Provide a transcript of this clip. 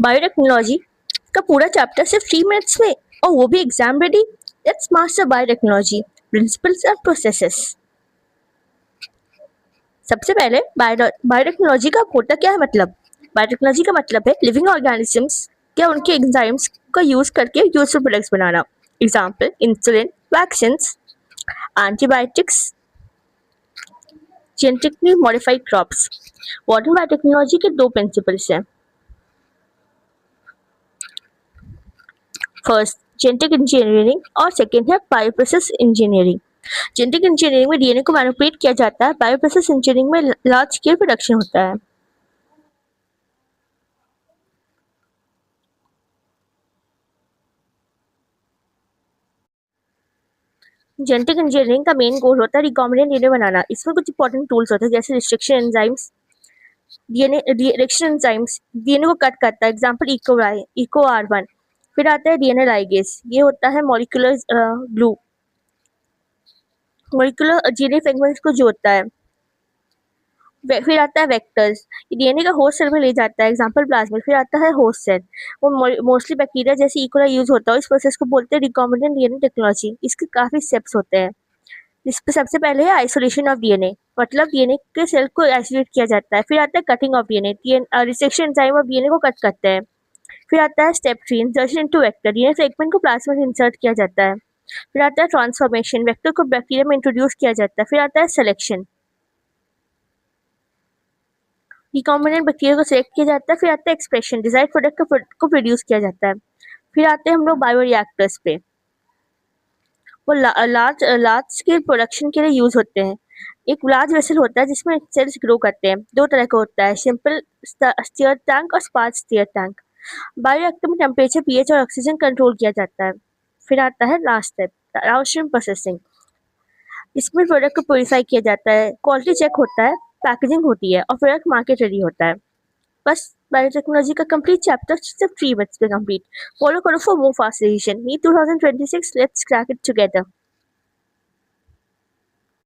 Biotechnology का पूरा chapter सिर्फ 3 मिनट्स में, और वो भी exam ready. Let's master biotechnology principles and processes. सबसे पहले बायोटेक्नोलॉजी का होता क्या है मतलब। बायोटेक्नोलॉजी का मतलब है लिविंग ऑर्गेनिजम्स या उनके एंजाइम्स का यूज करके यूजफुल प्रोडक्ट्स बनाना। Example insulin, vaccine, antibiotics, genetically modified crops. Modern biotechnology के दो प्रिंसिपल्स हैं। फर्स्ट जेनेटिक इंजीनियरिंग और सेकेंड है बायोप्रोसेस इंजीनियरिंग। जेनेटिक इंजीनियरिंग में डीएनए को मैनिपुलेट किया जाता है, बायोप्रोसेस इंजीनियरिंग में लार्ज स्केल प्रोडक्शन होता है। जेनेटिक इंजीनियरिंग का मेन गोल होता है रिकॉम्बिनेंट डीएनए बनाना। इसमें कुछ इंपॉर्टेंट टूल्स होते हैं जैसे restriction enzymes, DNA reaction enzymes DNA को कट करता है, एग्जांपल इको R1। फिर आता है डीएनए लाइगेज, ये होता है molecular glue, molecular DNA fragments को जोड़ता है। फिर आता है वेक्टर्स, ये डीएनए का होस्ट सेल में ले जाता है, एग्जांपल प्लाज्मिड। फिर आता है होस्ट सेल, वो मोस्टली बैक्टीरिया जैसे इकोलाई यूज होता है। इस प्रोसेस को बोलते हैं रिकॉम्बिनेंट डीएनए टेक्नोलॉजी। इसके काफी स्टेप्स होते हैं। इस पे सबसे पहले है आइसोलेशन ऑफ डीएनए, मतलब डीएनए के सेल को आइसोलेट किया जाता है। फिर आता है cutting of DNA, resection enzyme of DNA को कट करते हैं। फिर आता है step 3 insertion into vector, DNA fragment को प्लाज्मा में इंसर्ट किया जाता है। फिर आता है ट्रांसफॉर्मेशन, वेक्टर को बैक्टीरिया में इंट्रोड्यूस किया जाता है। फिर आता है सिलेक्शन, रिकॉम्बिनेंट बैक्टीरिया को सिलेक्ट किया जाता है। फिर आता है एक्सप्रेशन, डिजायर्ड प्रोडक्ट को प्रोड्यूस किया जाता है। फिर आते हैं हम लोग बायोरिएक्टर्स पे, वो लार्ज स्केल प्रोडक्शन के लिए यूज होते हैं। एक लार्ज वेसल होता है जिसमें सेल्स ग्रो करते हैं। दो तरह का होता है, सिंपल स्टीयर टैंक और स्पार्ज स्टीयर टैंक। बायोरिएक्टर में टेम्परेचर, पीएच और ऑक्सीजन कंट्रोल किया जाता है। फिर आता है लास्ट स्टेप, डाउनस्ट्रीम प्रोसेसिंग। इसमें प्रोडक्ट को प्योरीफाई किया जाता है, क्वालिटी चेक होता है, पैकेजिंग होती है और प्रोडक्ट मार्केट रेडी होता है। बस बायोटेक्नोलॉजी का कंप्लीट चैप्टर सिर्फ 3 मिनट्स में कंप्लीट। फॉलो करो for more fast revision. NEET 2026, let's crack it together.